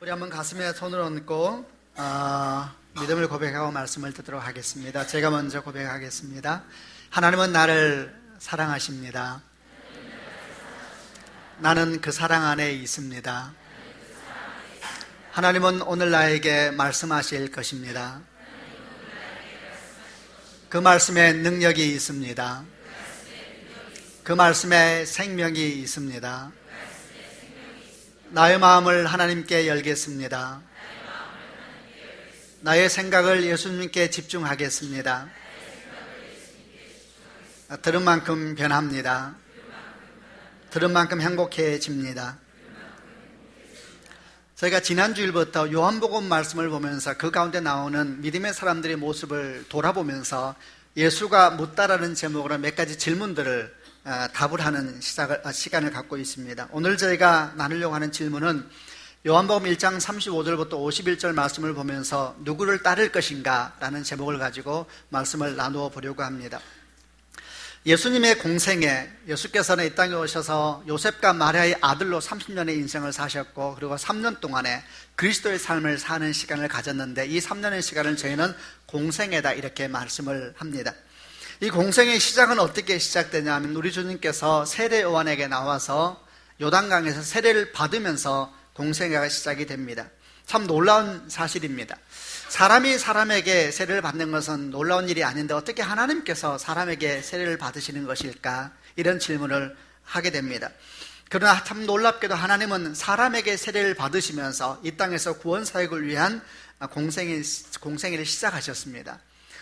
우리 한번 가슴에 손을 얹고 믿음을 고백하고 말씀을 듣도록 하겠습니다. 제가 먼저 고백하겠습니다. 하나님은 나를 사랑하십니다. 나는 그 사랑 안에 있습니다. 하나님은 오늘 나에게 말씀하실 것입니다. 그 말씀에 능력이 있습니다. 그 말씀에 생명이 있습니다. 나의 마음을 하나님께 열겠습니다. 나의 생각을 예수님께 집중하겠습니다. 들은 만큼 변합니다. 들은 만큼 행복해집니다. 저희가 지난주일부터 요한복음 말씀을 보면서 그 가운데 나오는 믿음의 사람들의 모습을 돌아보면서 예수가 묻다라는 제목으로 몇 가지 질문들을 답을 하는 시간을 갖고 있습니다. 오늘 저희가 나누려고 하는 질문은 요한복음 1장 35절부터 51절 말씀을 보면서 누구를 따를 것인가 라는 제목을 가지고 말씀을 나누어 보려고 합니다. 예수님의 공생에 예수께서는 이 땅에 오셔서 요셉과 마리아의 아들로 30년의 인생을 사셨고, 그리고 3년 동안에 그리스도의 삶을 사는 시간을 가졌는데, 이 3년의 시간을 저희는 공생애다 이렇게 말씀을 합니다. 이 공생의 시작은 어떻게 시작되냐 하면, 우리 주님께서 세례 요한에게 나와서 요단강에서 세례를 받으면서 공생애가 시작이 됩니다. 참 놀라운 사실입니다. 사람이 사람에게 세례를 받는 것은 놀라운 일이 아닌데 어떻게 하나님께서 사람에게 세례를 받으시는 것일까? 이런 질문을 하게 됩니다. 그러나 참 놀랍게도 하나님은 사람에게 세례를 받으시면서 이 땅에서 구원 사역을 위한 공생애를 시작하셨습니다.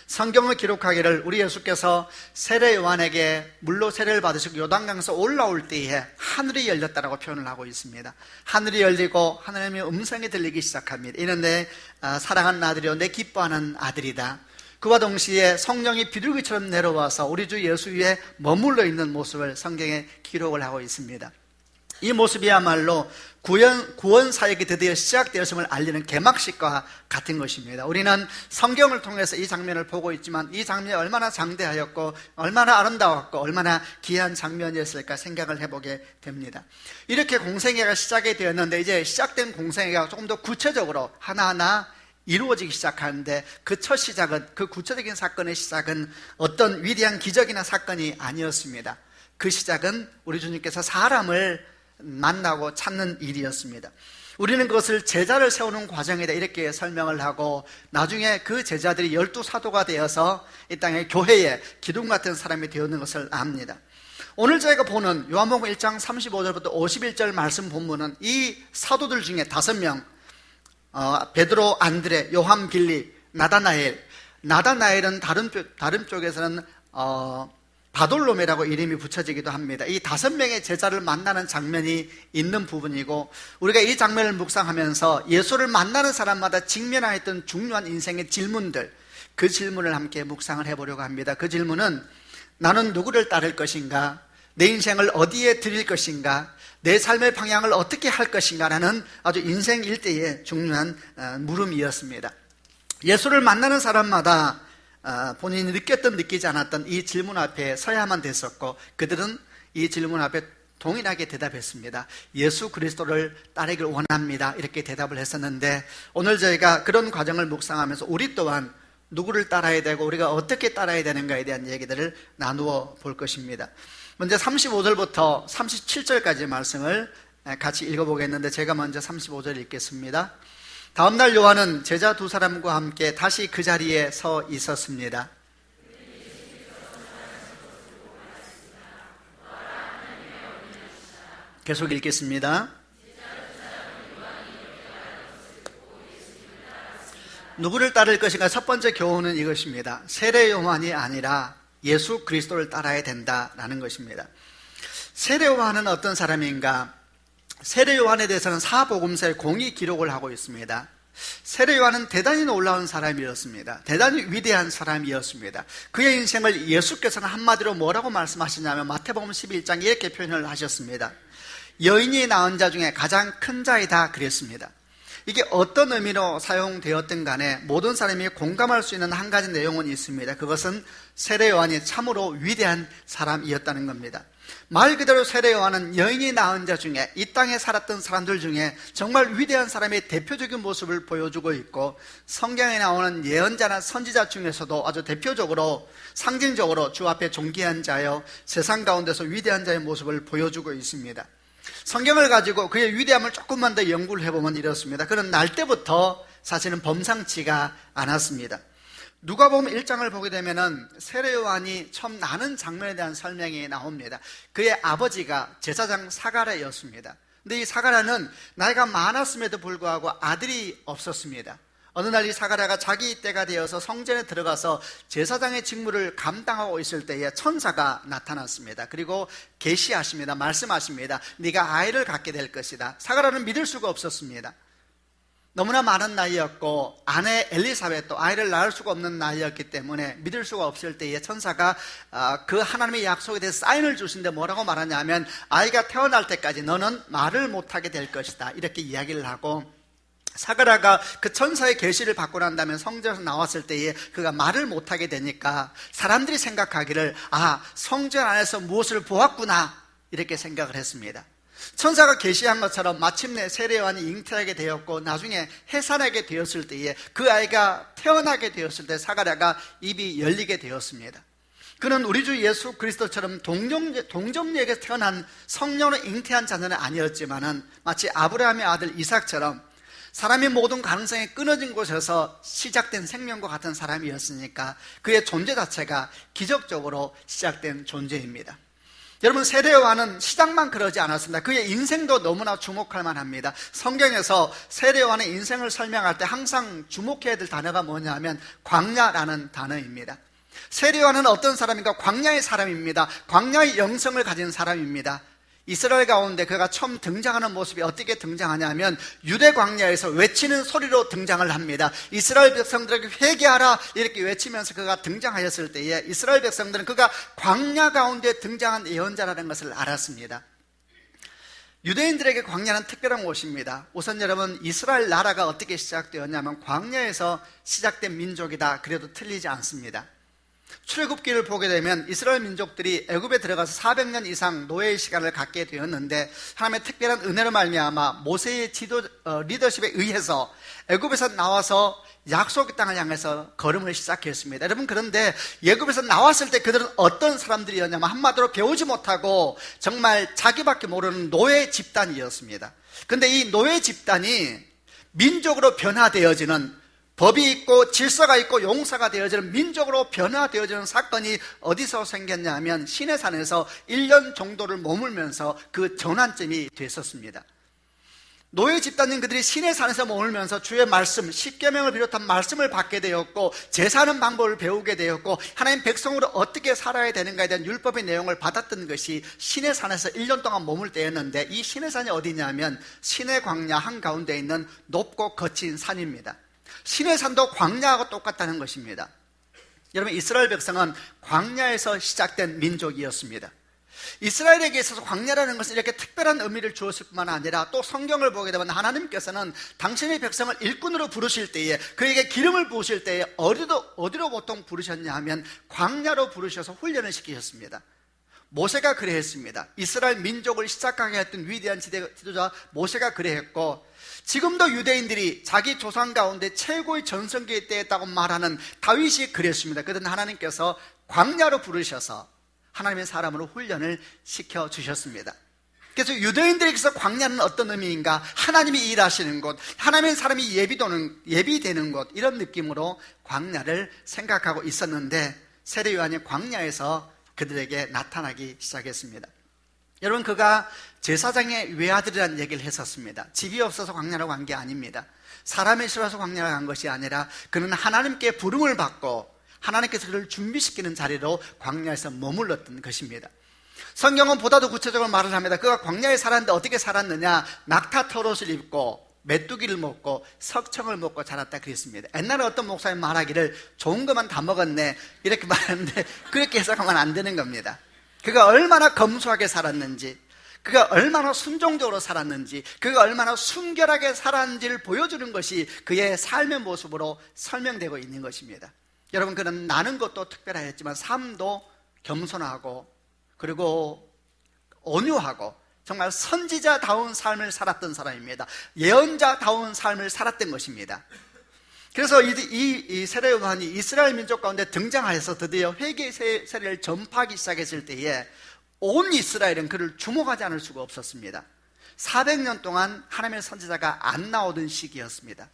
성경을 기록하기를 우리 예수께서 세례 요한에게 물로 세례를 받으시고 요단강에서 올라올 때에 하늘이 열렸다라고 표현을 하고 있습니다. 하늘이 열리고 하나님의 음성이 들리기 시작합니다. 이는 내 사랑하는 아들이요 내 기뻐하는 아들이다. 그와 동시에 성령이 비둘기처럼 내려와서 우리 주 예수 위에 머물러 있는 모습을 성경에 기록을 하고 있습니다. 이 모습이야말로 구원 사역이 드디어 시작되었음을 알리는 개막식과 같은 것입니다. 우리는 성경을 통해서 이 장면을 보고 있지만 이 장면이 얼마나 장대하였고 얼마나 아름다웠고 얼마나 귀한 장면이었을까 생각을 해보게 됩니다. 이렇게 공생애가 시작이 되었는데, 이제 시작된 공생애가 조금 더 구체적으로 하나하나 이루어지기 시작하는데, 그 첫 시작은, 그 구체적인 사건의 시작은 어떤 위대한 기적이나 사건이 아니었습니다. 그 시작은 우리 주님께서 사람을 만나고 찾는 일이었습니다. 우리는 그것을 제자를 세우는 과정이다 이렇게 설명을 하고, 나중에 그 제자들이 12사도가 되어서 이 땅의 교회에 기둥 같은 사람이 되었는 것을 압니다. 오늘 저희가 보는 요한복음 1장 35절부터 51절 말씀 본문은 이 사도들 중에 5명, 베드로, 안드레, 요한, 빌립, 나다나엘은 다른 쪽에서는 바돌로메라고 이름이 붙여지기도 합니다. 이 5명의 제자를 만나는 장면이 있는 부분이고, 우리가 이 장면을 묵상하면서 예수를 만나는 사람마다 직면하였던 중요한 인생의 질문들, 그 질문을 함께 묵상을 해보려고 합니다. 그 질문은 나는 누구를 따를 것인가? 내 인생을 어디에 드릴 것인가? 내 삶의 방향을 어떻게 할 것인가? 라는 아주 인생 일대의 중요한 물음이었습니다. 예수를 만나는 사람마다 본인이 느꼈던 느끼지 않았던 이 질문 앞에 서야만 됐었고, 그들은 이 질문 앞에 동일하게 대답했습니다. 예수 그리스도를 따르기를 원합니다 이렇게 대답을 했었는데, 오늘 저희가 그런 과정을 묵상하면서 우리 또한 누구를 따라야 되고 우리가 어떻게 따라야 되는가에 대한 얘기들을 나누어 볼 것입니다. 먼저 35절부터 37절까지 말씀을 같이 읽어보겠는데, 제가 먼저 35절 읽겠습니다. 다음날 요한은 제자 2사람과 함께 다시 그 자리에 서 있었습니다. 계속 읽겠습니다. 누구를 따를 것인가? 첫 번째 교훈은 이것입니다. 세례 요한이 아니라 예수 그리스도를 따라야 된다라는 것입니다. 세례 요한은 어떤 사람인가? 세례 요한에 대해서는 사복음서에 공히 기록을 하고 있습니다. 세례 요한은 대단히 놀라운 사람이었습니다. 대단히 위대한 사람이었습니다. 그의 인생을 예수께서는 한마디로 뭐라고 말씀하시냐면, 마태복음 11장 이렇게 표현을 하셨습니다. 여인이 낳은 자 중에 가장 큰 자이다 그랬습니다. 이게 어떤 의미로 사용되었든 간에 모든 사람이 공감할 수 있는 한 가지 내용은 있습니다. 그것은 세례 요한이 참으로 위대한 사람이었다는 겁니다. 말 그대로 세례 요한은 여인이 낳은 자 중에, 이 땅에 살았던 사람들 중에 정말 위대한 사람의 대표적인 모습을 보여주고 있고, 성경에 나오는 예언자나 선지자 중에서도 아주 대표적으로 상징적으로 주 앞에 존귀한 자여 세상 가운데서 위대한 자의 모습을 보여주고 있습니다. 성경을 가지고 그의 위대함을 조금만 더 연구를 해보면 이렇습니다. 그는 날 때부터 사실은 범상치가 않았습니다. 누가복음 1장을 보게 되면은 세례 요한이 처음 나는 장면에 대한 설명이 나옵니다. 그의 아버지가 제사장 사가랴였습니다. 근데 이 사가랴는 나이가 많았음에도 불구하고 아들이 없었습니다. 어느 날 이 사가랴가 자기 때가 되어서 성전에 들어가서 제사장의 직무를 감당하고 있을 때에 천사가 나타났습니다. 그리고 계시하십니다. 말씀하십니다. 네가 아이를 갖게 될 것이다. 사가랴는 믿을 수가 없었습니다. 너무나 많은 나이였고 아내 엘리사벳도 아이를 낳을 수가 없는 나이였기 때문에 믿을 수가 없을 때에 천사가 그 하나님의 약속에 대해서 사인을 주신데 뭐라고 말하냐면, 아이가 태어날 때까지 너는 말을 못하게 될 것이다, 이렇게 이야기를 하고, 사가랴가 그 천사의 계시를 받고 난 다음에 성전에서 나왔을 때에 그가 말을 못하게 되니까 사람들이 생각하기를 성전 안에서 무엇을 보았구나, 이렇게 생각을 했습니다. 천사가 계시한 것처럼 마침내 세례 요한이 잉태하게 되었고 나중에 해산하게 되었을 때에 그 아이가 태어나게 되었을 때 사가랴가 입이 열리게 되었습니다. 그는 우리 주 예수 그리스도처럼 동정녀에게 태어난 성령으로 잉태한 자녀는 아니었지만은 마치 아브라함의 아들 이삭처럼 사람의 모든 가능성이 끊어진 곳에서 시작된 생명과 같은 사람이었으니까 그의 존재 자체가 기적적으로 시작된 존재입니다. 여러분, 세례 요한은 시작만 그러지 않았습니다. 그의 인생도 너무나 주목할 만합니다. 성경에서 세례 요한의 인생을 설명할 때 항상 주목해야 될 단어가 뭐냐면 광야라는 단어입니다. 세례 요한은 어떤 사람인가? 광야의 사람입니다. 광야의 영성을 가진 사람입니다. 이스라엘 가운데 그가 처음 등장하는 모습이 어떻게 등장하냐면 유대 광야에서 외치는 소리로 등장을 합니다. 이스라엘 백성들에게 회개하라, 이렇게 외치면서 그가 등장하였을 때에 이스라엘 백성들은 그가 광야 가운데 등장한 예언자라는 것을 알았습니다. 유대인들에게 광야는 특별한 곳입니다. 우선 여러분, 이스라엘 나라가 어떻게 시작되었냐면 광야에서 시작된 민족이다, 그래도 틀리지 않습니다. 출애굽기를 보게 되면 이스라엘 민족들이 애굽에 들어가서 400년 이상 노예의 시간을 갖게 되었는데 하나님의 특별한 은혜로 말미암아 모세의 리더십에 의해서 애굽에서 나와서 약속의 땅을 향해서 걸음을 시작했습니다. 여러분, 그런데 애굽에서 나왔을 때 그들은 어떤 사람들이었냐면 한마디로 배우지 못하고 정말 자기밖에 모르는 노예 집단이었습니다. 그런데 이 노예 집단이 민족으로 변화되어지는, 법이 있고 질서가 있고 용사가 되어지는 민족으로 변화되어지는 사건이 어디서 생겼냐면 시내산에서 1년 정도를 머물면서 그 전환점이 됐었습니다. 노예 집단인 그들이 시내산에서 머물면서 주의 말씀, 십계명을 비롯한 말씀을 받게 되었고 제사하는 방법을 배우게 되었고 하나님 백성으로 어떻게 살아야 되는가에 대한 율법의 내용을 받았던 것이 시내산에서 1년 동안 머물 때였는데, 이 시내산이 어디냐면 시내 광야 한가운데 있는 높고 거친 산입니다. 시내산도 광야하고 똑같다는 것입니다. 여러분, 이스라엘 백성은 광야에서 시작된 민족이었습니다. 이스라엘에게 있어서 광야라는 것은 이렇게 특별한 의미를 주었을 뿐만 아니라 또 성경을 보게 되면 하나님께서는 당신의 백성을 일꾼으로 부르실 때에, 그에게 기름을 부으실 때에 어디로 보통 부르셨냐 하면 광야로 부르셔서 훈련을 시키셨습니다. 모세가 그래 했습니다. 이스라엘 민족을 시작하게 했던 위대한 지도자 모세가 그래 했고, 지금도 유대인들이 자기 조상 가운데 최고의 전성기에 때였다고 말하는 다윗이 그랬습니다. 그들은 하나님께서 광야로 부르셔서 하나님의 사람으로 훈련을 시켜주셨습니다. 그래서 유대인들에게서 광야는 어떤 의미인가? 하나님이 일하시는 곳, 하나님의 사람이 예비되는 곳, 이런 느낌으로 광야를 생각하고 있었는데 세례 요한이 광야에서 그들에게 나타나기 시작했습니다. 여러분, 그가 제사장의 외아들이라는 얘기를 했었습니다. 집이 없어서 광야로 간 게 아닙니다. 사람이 싫어서 광야로 간 것이 아니라 그는 하나님께 부름을 받고 하나님께서 그를 준비시키는 자리로 광야에서 머물렀던 것입니다. 성경은 보다도 구체적으로 말을 합니다. 그가 광야에 살았는데 어떻게 살았느냐? 낙타 털옷을 입고 메뚜기를 먹고 석청을 먹고 자랐다 그랬습니다. 옛날에 어떤 목사님 말하기를 좋은 것만 다 먹었네, 이렇게 말하는데 그렇게 해석하면 안 되는 겁니다. 그가 얼마나 검소하게 살았는지, 그가 얼마나 순종적으로 살았는지, 그가 얼마나 순결하게 살았는지를 보여주는 것이 그의 삶의 모습으로 설명되고 있는 것입니다. 여러분, 그는 나는 것도 특별하였지만 삶도 겸손하고 그리고 온유하고 정말 선지자다운 삶을 살았던 사람입니다. 예언자다운 삶을 살았던 것입니다. 그래서 이 세례 요한이 이스라엘 민족 가운데 등장하여서 드디어 회개 세례를 전파하기 시작했을 때에 온 이스라엘은 그를 주목하지 않을 수가 없었습니다. 400년 동안 하나님의 선지자가 안 나오던 시기였습니다.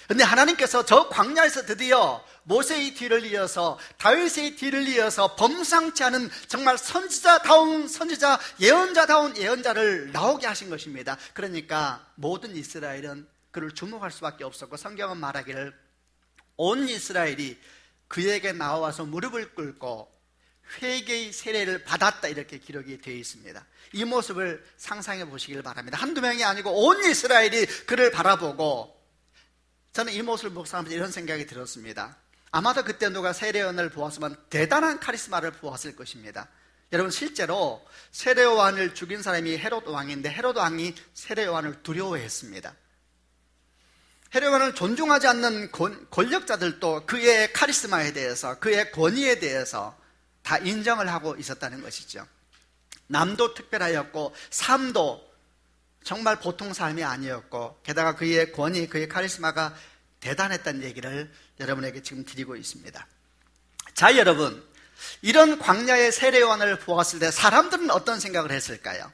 그런데 하나님께서 저 광야에서 드디어 모세의 뒤를 이어서 다윗의 뒤를 이어서 범상치 않은 정말 선지자다운 선지자, 예언자다운 예언자를 나오게 하신 것입니다. 그러니까 모든 이스라엘은 그를 주목할 수밖에 없었고, 성경은 말하기를 온 이스라엘이 그에게 나와서 무릎을 꿇고 회개의 세례를 받았다, 이렇게 기록이 되어 있습니다. 이 모습을 상상해 보시길 바랍니다. 한두 명이 아니고 온 이스라엘이 그를 바라보고, 저는 이 모습을 묵상하면서 이런 생각이 들었습니다. 아마도 그때 누가 세례요한을 보았으면 대단한 카리스마를 보았을 것입니다. 여러분, 실제로 세례요한을 죽인 사람이 헤롯 왕인데 헤롯 왕이 세례요한을 두려워했습니다. 헤롯을 존중하지 않는 권력자들도 그의 카리스마에 대해서, 그의 권위에 대해서 다 인정을 하고 있었다는 것이죠. 남도 특별하였고 삶도 정말 보통 삶이 아니었고, 게다가 그의 권위, 그의 카리스마가 대단했다는 얘기를 여러분에게 지금 드리고 있습니다. 자, 여러분, 이런 광야의 세례요한을 보았을 때 사람들은 어떤 생각을 했을까요?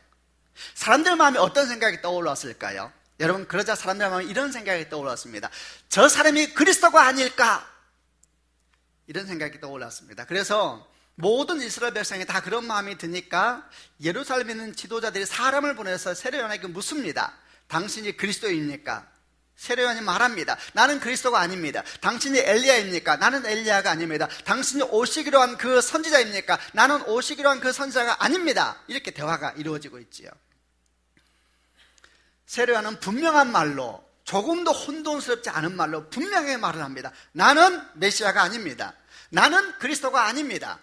사람들 마음에 어떤 생각이 떠올랐을까요? 여러분, 그러자 사람들 마음에 이런 생각이 떠올랐습니다. 저 사람이 그리스도가 아닐까? 이런 생각이 떠올랐습니다. 그래서 모든 이스라엘 백성이 다 그런 마음이 드니까 예루살렘에 있는 지도자들이 사람을 보내서 세례요한에게 묻습니다. 당신이 그리스도입니까? 세례요한이 말합니다. 나는 그리스도가 아닙니다. 당신이 엘리야입니까? 나는 엘리야가 아닙니다. 당신이 오시기로 한 그 선지자입니까? 나는 오시기로 한 그 선지자가 아닙니다. 이렇게 대화가 이루어지고 있지요. 세례요한은 분명한 말로, 조금도 혼돈스럽지 않은 말로 분명하게 말을 합니다. 나는 메시아가 아닙니다. 나는 그리스도가 아닙니다.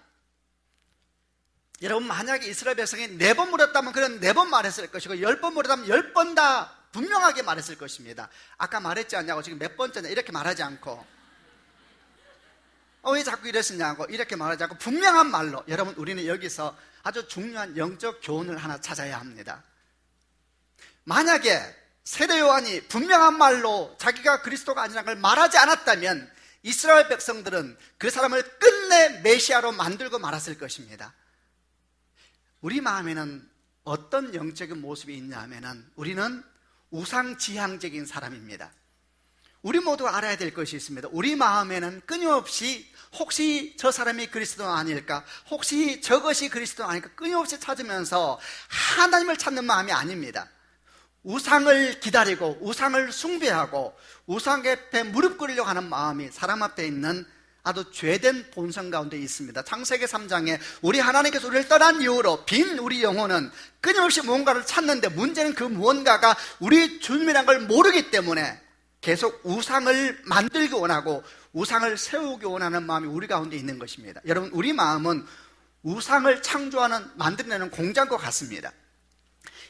여러분, 만약에 이스라엘 백성이 4번 물었다면 그는 4번 말했을 것이고, 10번 물었다면 10번 다 분명하게 말했을 것입니다. 아까 말했지 않냐고 지금 몇 번째냐 이렇게 말하지 않고, 왜 자꾸 이러시냐고 이렇게 말하지 않고 분명한 말로. 여러분, 우리는 여기서 아주 중요한 영적 교훈을 하나 찾아야 합니다. 만약에 세례요한이 분명한 말로 자기가 그리스도가 아니라는 걸 말하지 않았다면 이스라엘 백성들은 그 사람을 끝내 메시아로 만들고 말았을 것입니다. 우리 마음에는 어떤 영적인 모습이 있냐 하면은 우리는 우상지향적인 사람입니다. 우리 모두 알아야 될 것이 있습니다. 우리 마음에는 끊임없이 혹시 저 사람이 그리스도 아닐까, 혹시 저것이 그리스도 아닐까 끊임없이 찾으면서 하나님을 찾는 마음이 아닙니다. 우상을 기다리고 우상을 숭배하고 우상 앞에 무릎 꿇으려고 하는 마음이 사람 앞에 있는 아주 죄된 본성 가운데 있습니다. 창세기 3장에 우리 하나님께서 우리를 떠난 이후로 빈 우리 영혼은 끊임없이 무언가를 찾는데, 문제는 그 무언가가 우리 주님이라는 걸 모르기 때문에 계속 우상을 만들기 원하고 우상을 세우기 원하는 마음이 우리 가운데 있는 것입니다. 여러분, 우리 마음은 우상을 창조하는, 만들어내는 공장과 같습니다.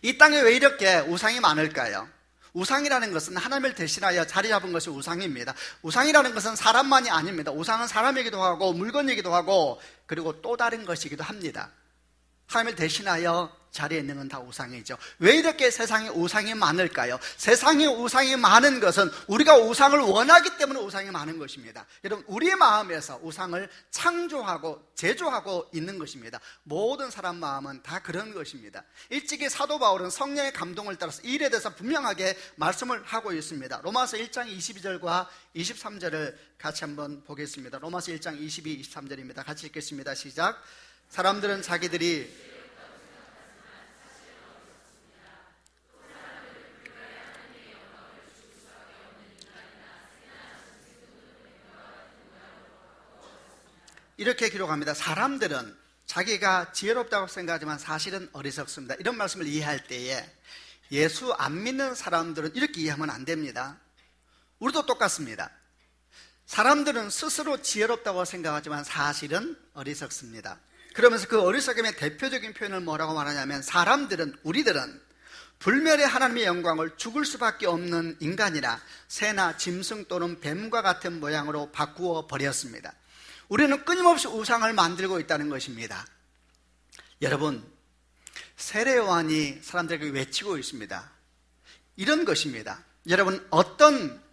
이 땅에 왜 이렇게 우상이 많을까요? 우상이라는 것은 하나님을 대신하여 자리 잡은 것이 우상입니다. 우상이라는 것은 사람만이 아닙니다. 우상은 사람이기도 하고 물건이기도 하고 그리고 또 다른 것이기도 합니다. 하나님을 대신하여 자리에 있는 건 다 우상이죠. 왜 이렇게 세상에 우상이 많을까요? 세상에 우상이 많은 것은 우리가 우상을 원하기 때문에 우상이 많은 것입니다. 여러분, 우리의 마음에서 우상을 창조하고 제조하고 있는 것입니다. 모든 사람 마음은 다 그런 것입니다. 일찍이 사도 바울은 성령의 감동을 따라서 이 일에 대해서 분명하게 말씀을 하고 있습니다. 로마서 1장 22절과 23절을 같이 한번 보겠습니다. 로마서 1장 22, 23절입니다. 같이 읽겠습니다. 시작. 사람들은 자기들이 이렇게 기록합니다. 사람들은 자기가 지혜롭다고 생각하지만 사실은 어리석습니다. 이런 말씀을 이해할 때에 예수 안 믿는 사람들은 이렇게 이해하면 안 됩니다. 우리도 똑같습니다. 사람들은 스스로 지혜롭다고 생각하지만 사실은 어리석습니다. 그러면서 그 어리석음의 대표적인 표현을 뭐라고 말하냐면, 사람들은, 우리들은 불멸의 하나님의 영광을 죽을 수밖에 없는 인간이라 새나 짐승 또는 뱀과 같은 모양으로 바꾸어 버렸습니다. 우리는 끊임없이 우상을 만들고 있다는 것입니다. 여러분, 세례 요한이 사람들에게 외치고 있습니다. 이런 것입니다. 여러분, 어떤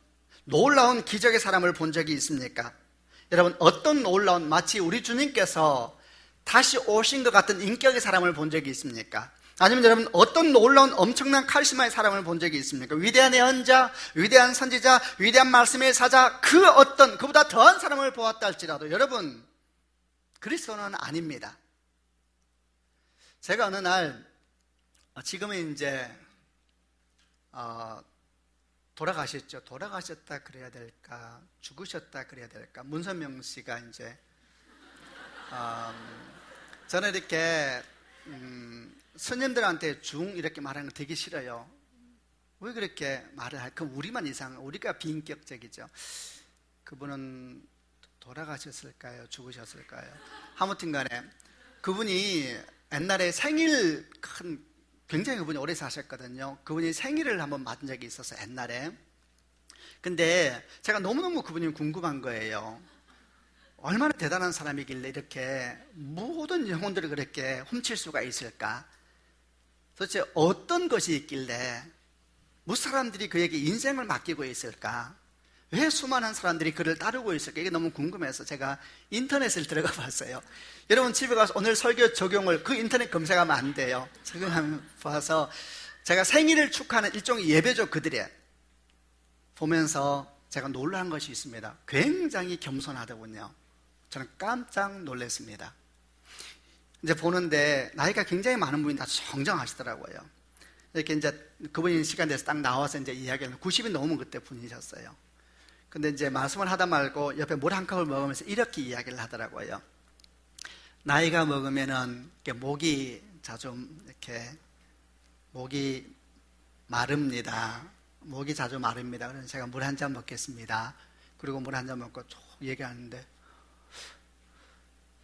놀라운 기적의 사람을 본 적이 있습니까? 여러분, 어떤 놀라운, 마치 우리 주님께서 다시 오신 것 같은 인격의 사람을 본 적이 있습니까? 아니면 여러분, 어떤 놀라운 엄청난 카리스마의 사람을 본 적이 있습니까? 위대한 예언자, 위대한 선지자, 위대한 말씀의 사자, 그 어떤, 그보다 더한 사람을 보았다 할지라도 여러분, 그리스도는 아닙니다. 제가 어느 날, 지금은 이제 돌아가셨죠. 돌아가셨다 그래야 될까, 죽으셨다 그래야 될까. 문선명 씨가 이제 저는 이렇게 스님들한테 중 이렇게 말하는 거 되게 싫어요. 왜 그렇게 말을 할까? 우리만 우리가 비인격적이죠. 그분은 돌아가셨을까요? 죽으셨을까요? 아무튼 간에 그분이 옛날에 생일 굉장히 그분이 오래 사셨거든요. 그분이 생일을 한번 맞은 적이 있어서 옛날에. 근데 제가 너무너무 그분이 궁금한 거예요. 얼마나 대단한 사람이길래 이렇게 모든 영혼들을 그렇게 훔칠 수가 있을까? 도대체 어떤 것이 있길래 무슨 사람들이 그에게 인생을 맡기고 있을까? 왜 수많은 사람들이 그를 따르고 있을까? 이게 너무 궁금해서 제가 인터넷을 들어가 봤어요. 여러분 집에 가서 오늘 설교 적용을 그 인터넷 검색하면 안 돼요. 적용하면 봐서 제가 생일을 축하하는 일종의 예배죠. 그들의 보면서 제가 놀란 것이 있습니다. 굉장히 겸손하더군요. 저는 깜짝 놀랐습니다. 이제 보는데 나이가 굉장히 많은 분이 다 정정하시더라고요. 이렇게 이제 그분이 시간 돼서 딱 나와서 이제 이야기하는 90이 넘은 그때 분이셨어요. 근데 이제 말씀을 하다 말고 옆에 물 한 컵을 먹으면서 이렇게 이야기를 하더라고요. 나이가 먹으면은 목이 자주 이렇게 목이 마릅니다. 목이 자주 마릅니다. 그래서 제가 물 한 잔 먹겠습니다. 그리고 물 한 잔 먹고 쭉 얘기하는데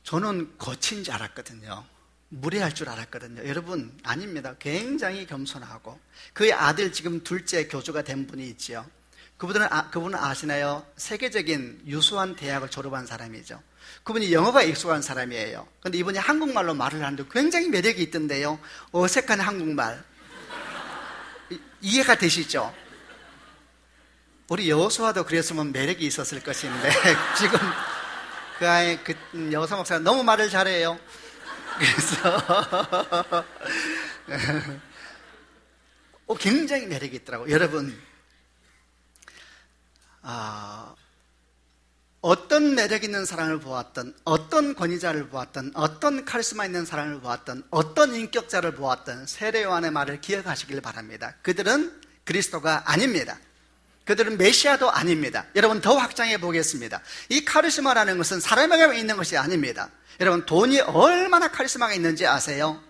저는 거친 줄 알았거든요. 무례할 줄 알았거든요. 여러분 아닙니다. 굉장히 겸손하고 그의 아들 지금 둘째 교주가 된 분이 있지요. 그분은 아시나요? 세계적인 유수한 대학을 졸업한 사람이죠. 그분이 영어가 익숙한 사람이에요. 그런데 이분이 한국말로 말을 하는데 굉장히 매력이 있던데요. 어색한 한국말 이해가 되시죠? 우리 여호수아도 그랬으면 매력이 있었을 것인데 지금 그 아이 여호수아 목사가 너무 말을 잘해요. 그래서 굉장히 매력이 있더라고요. 여러분 어떤 매력 있는 사람을 보았던, 어떤 권위자를 보았던, 어떤 카리스마 있는 사람을 보았던, 어떤 인격자를 보았던 세례 요한의 말을 기억하시길 바랍니다. 그들은 그리스도가 아닙니다. 그들은 메시아도 아닙니다. 여러분 더 확장해 보겠습니다. 이 카리스마라는 것은 사람에게 있는 것이 아닙니다. 여러분 돈이 얼마나 카리스마가 있는지 아세요?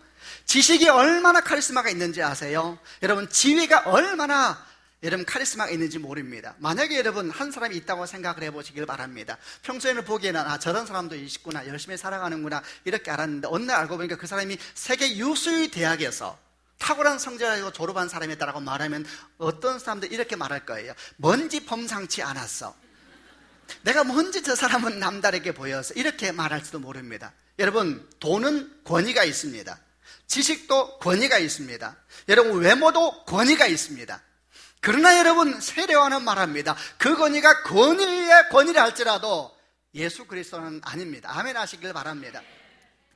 지식이 얼마나 카리스마가 있는지 아세요? 여러분 지위가 얼마나 여러분 카리스마가 있는지 모릅니다. 만약에 여러분 한 사람이 있다고 생각을 해보시길 바랍니다. 평소에는 보기에는 저런 사람도 있구나, 열심히 살아가는구나 이렇게 알았는데 어느 날 알고 보니까 그 사람이 세계 유수의 대학에서 탁월한 성적을 가지고 졸업한 사람이다라고 말하면 어떤 사람들 이렇게 말할 거예요. 뭔지 범상치 않았어. 내가 뭔지 저 사람은 남다르게 보여서 이렇게 말할지도 모릅니다. 여러분 돈은 권위가 있습니다. 지식도 권위가 있습니다. 여러분 외모도 권위가 있습니다. 그러나 여러분 세례 요한은 말합니다. 그 권위가 권위의 권위를 할지라도 예수 그리스도는 아닙니다. 아멘 하시길 바랍니다.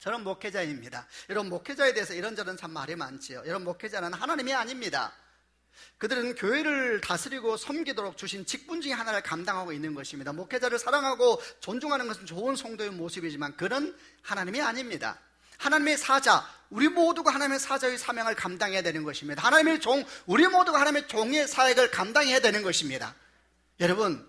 저는 목회자입니다. 여러분 목회자에 대해서 이런저런 참 말이 많지요. 여러분 목회자는 하나님이 아닙니다. 그들은 교회를 다스리고 섬기도록 주신 직분 중에 하나를 감당하고 있는 것입니다. 목회자를 사랑하고 존중하는 것은 좋은 성도의 모습이지만 그는 하나님이 아닙니다. 하나님의 사자, 우리 모두가 하나님의 사자의 사명을 감당해야 되는 것입니다. 하나님의 종, 우리 모두가 하나님의 종의 사역을 감당해야 되는 것입니다. 여러분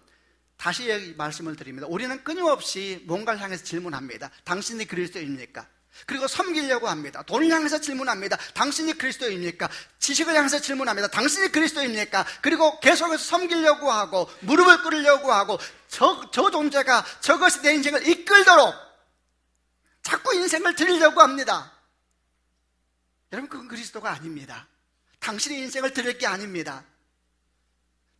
다시 말씀을 드립니다. 우리는 끊임없이 뭔가를 향해서 질문합니다. 당신이 그리스도입니까? 그리고 섬기려고 합니다. 돈을 향해서 질문합니다. 당신이 그리스도입니까? 지식을 향해서 질문합니다. 당신이 그리스도입니까? 그리고 계속해서 섬기려고 하고 무릎을 꿇으려고 하고 저 존재가 저것이 내 인생을 이끌도록 자꾸 인생을 드리려고 합니다. 여러분 그건 그리스도가 아닙니다. 당신의 인생을 드릴 게 아닙니다.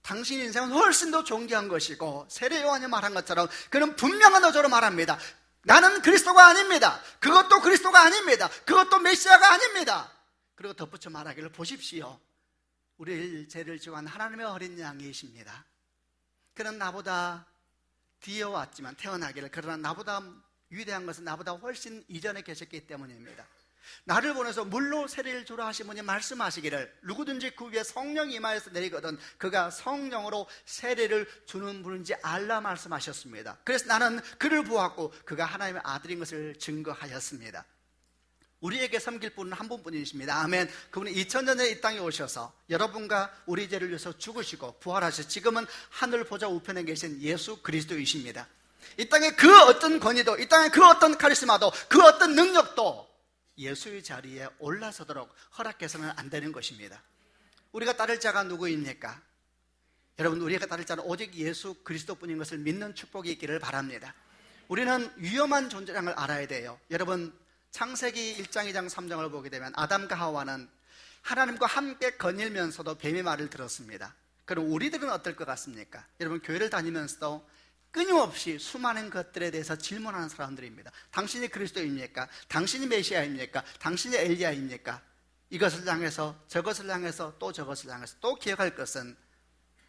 당신의 인생은 훨씬 더 존귀한 것이고 세례 요한이 말한 것처럼 그는 분명한 어조로 말합니다. 나는 그리스도가 아닙니다. 그것도 그리스도가 아닙니다. 그것도 메시아가 아닙니다. 그리고 덧붙여 말하기를 보십시오. 우리를 죄를 지고 한 하나님의 어린 양이십니다. 그는 나보다 뒤에 왔지만 태어나기를 그러나 나보다 위대한 것은 나보다 훨씬 이전에 계셨기 때문입니다. 나를 보내서 물로 세례를 주라 하신 분이 말씀하시기를 누구든지 그 위에 성령이 임하여서 내리거든 그가 성령으로 세례를 주는 분인지 알라 말씀하셨습니다. 그래서 나는 그를 보았고 그가 하나님의 아들인 것을 증거하였습니다. 우리에게 섬길 분은 한 분뿐이십니다. 아멘. 그분은 2000년 전에 이 땅에 오셔서 여러분과 우리 죄를 위해서 죽으시고 부활하셔서 지금은 하늘 보좌 우편에 계신 예수 그리스도이십니다. 이 땅에 그 어떤 권위도, 이 땅에 그 어떤 카리스마도, 그 어떤 능력도 예수의 자리에 올라서도록 허락해서는 안 되는 것입니다. 우리가 따를 자가 누구입니까? 여러분, 우리가 따를 자는 오직 예수 그리스도뿐인 것을 믿는 축복이 있기를 바랍니다. 우리는 위험한 존재라는 걸 알아야 돼요. 여러분, 창세기 1장, 2장, 3장을 보게 되면 아담과 하와는 하나님과 함께 거닐면서도 뱀의 말을 들었습니다. 그럼 우리들은 어떨 것 같습니까? 여러분, 교회를 다니면서도 끊임없이 수많은 것들에 대해서 질문하는 사람들입니다. 당신이 그리스도입니까? 당신이 메시아입니까? 당신이 엘리야입니까? 이것을 향해서 저것을 향해서 또 저것을 향해서 또 기억할 것은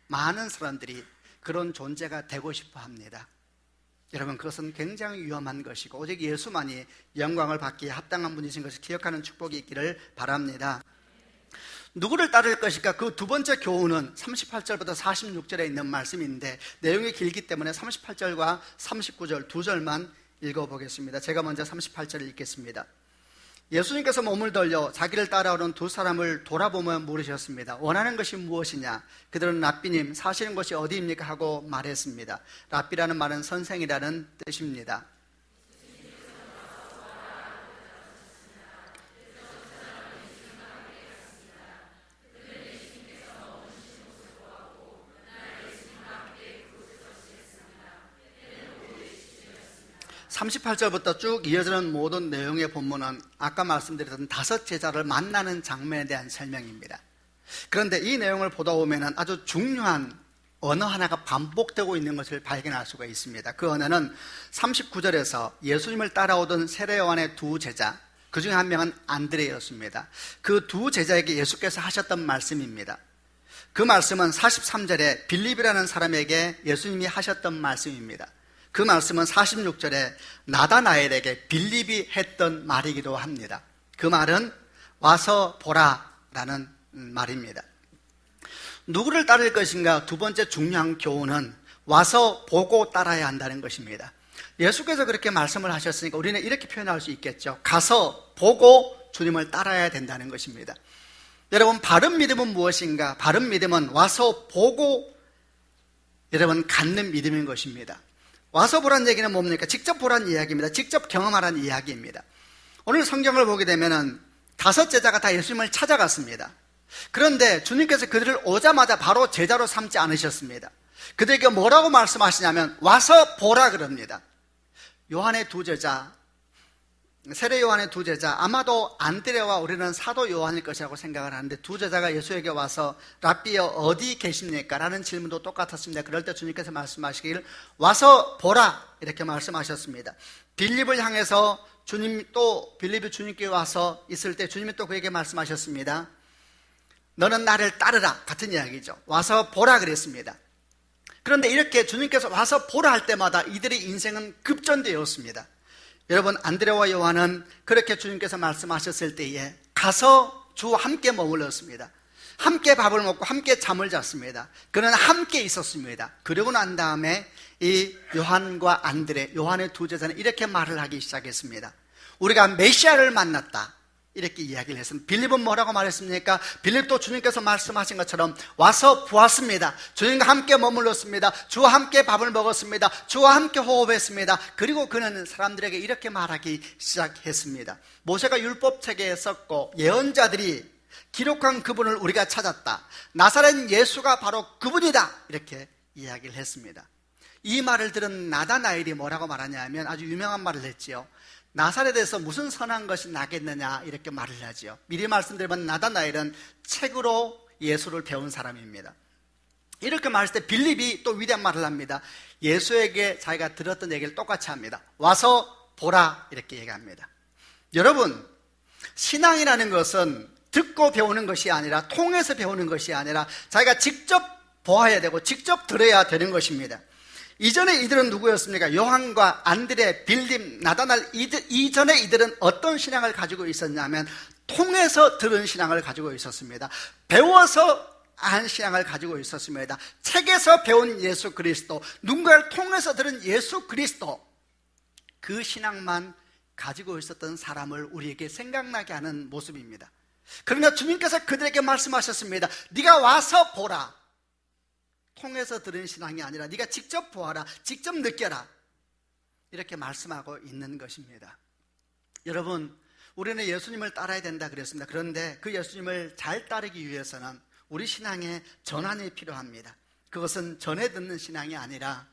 많은 사람들이 그런 존재가 되고 싶어 합니다. 여러분, 그것은 굉장히 위험한 것이고 오직 예수만이 영광을 받기에 합당한 분이신 것을 기억하는 축복이 있기를 바랍니다. 누구를 따를 것일까? 그 두 번째 교훈은 38절부터 46절에 있는 말씀인데 내용이 길기 때문에 38절과 39절 두 절만 읽어보겠습니다. 제가 먼저 38절을 읽겠습니다. 예수님께서 몸을 돌려 자기를 따라오는 두 사람을 돌아보며 물으셨습니다. 원하는 것이 무엇이냐? 그들은 랍비님, 사시는 곳이 어디입니까? 하고 말했습니다. 랍비라는 말은 선생이라는 뜻입니다. (38절부터) 쭉 이어지는 모든 내용의 본문은 아까 말씀드렸던 5 제자를 만나는 장면에 대한 설명입니다. 그런데 이 내용을 보다 보면 아주 중요한 언어 하나가 반복되고 있는 것을 발견할 수가 있습니다. 그 언어는 39절에서 예수님을 따라오던 세례요한의 두 제자, 그 중에 한 명은 안드레였습니다. 그 두 제자에게 예수께서 하셨던 말씀입니다. 그 말씀은 43절에 빌립이라는 사람에게 예수님이 하셨던 말씀입니다. 그 말씀은 46절에 나다나엘에게 빌립이 했던 말이기도 합니다. 그 말은 와서 보라라는 말입니다. 누구를 따를 것인가? 두 번째 중요한 교훈은 와서 보고 따라야 한다는 것입니다. 예수께서 그렇게 말씀을 하셨으니까 우리는 이렇게 표현할 수 있겠죠. 가서 보고 주님을 따라야 된다는 것입니다. 여러분, 바른 믿음은 무엇인가? 바른 믿음은 와서 보고 여러분 갖는 믿음인 것입니다. 와서 보란 얘기는 뭡니까? 직접 보란 이야기입니다. 직접 경험하란 이야기입니다. 오늘 성경을 보게 되면은 5 제자가 다 예수님을 찾아갔습니다. 그런데 주님께서 그들을 오자마자 바로 제자로 삼지 않으셨습니다. 그들에게 뭐라고 말씀하시냐면 와서 보라 그럽니다. 요한의 두 제자, 세례 요한의 두 제자, 아마도 안드레와 우리는 사도 요한일 것이라고 생각을 하는데 두 제자가 예수에게 와서 랍비여 어디 계십니까? 라는 질문도 똑같았습니다. 그럴 때 주님께서 말씀하시길 와서 보라 이렇게 말씀하셨습니다. 빌립을 향해서 빌립이 주님께 와서 있을 때 주님이 또 그에게 말씀하셨습니다. 너는 나를 따르라 같은 이야기죠. 와서 보라 그랬습니다. 그런데 이렇게 주님께서 와서 보라 할 때마다 이들의 인생은 급전되었습니다. 여러분, 안드레와 요한은 그렇게 주님께서 말씀하셨을 때에 가서 주와 함께 머물렀습니다. 함께 밥을 먹고 함께 잠을 잤습니다. 그는 함께 있었습니다. 그러고 난 다음에 이 요한과 안드레, 요한의 두 제자는 이렇게 말을 하기 시작했습니다. 우리가 메시아를 만났다 이렇게 이야기를 했습니다. 빌립은 뭐라고 말했습니까? 빌립도 주님께서 말씀하신 것처럼 와서 보았습니다. 주님과 함께 머물렀습니다. 주와 함께 밥을 먹었습니다. 주와 함께 호흡했습니다. 그리고 그는 사람들에게 이렇게 말하기 시작했습니다. 모세가 율법책에 썼고 예언자들이 기록한 그분을 우리가 찾았다. 나사렛 예수가 바로 그분이다. 이렇게 이야기를 했습니다. 이 말을 들은 나다나엘이 뭐라고 말하냐면 아주 유명한 말을 했지요. 나사렛에서 무슨 선한 것이 나겠느냐 이렇게 말을 하지요. 미리 말씀드리면 나다나엘은 책으로 예수를 배운 사람입니다. 이렇게 말했을 때 빌립이 또 위대한 말을 합니다. 예수에게 자기가 들었던 얘기를 똑같이 합니다. 와서 보라 이렇게 얘기합니다. 여러분, 신앙이라는 것은 듣고 배우는 것이 아니라, 통해서 배우는 것이 아니라 자기가 직접 보아야 되고 직접 들어야 되는 것입니다. 이전에 이들은 누구였습니까? 요한과 안드레, 빌립, 나다날, 이전에 이들은 어떤 신앙을 가지고 있었냐면 통해서 들은 신앙을 가지고 있었습니다. 배워서 안 신앙을 가지고 있었습니다. 책에서 배운 예수 그리스도, 누군가를 통해서 들은 예수 그리스도, 그 신앙만 가지고 있었던 사람을 우리에게 생각나게 하는 모습입니다. 그러나 주님께서 그들에게 말씀하셨습니다. 네가 와서 보라. 통해서 들은 신앙이 아니라 네가 직접 보아라, 직접 느껴라, 이렇게 말씀하고 있는 것입니다. 여러분, 우리는 예수님을 따라야 된다 그랬습니다. 그런데 그 예수님을 잘 따르기 위해서는 우리 신앙에 전환이 필요합니다. 그것은 전해 듣는 신앙이 아니라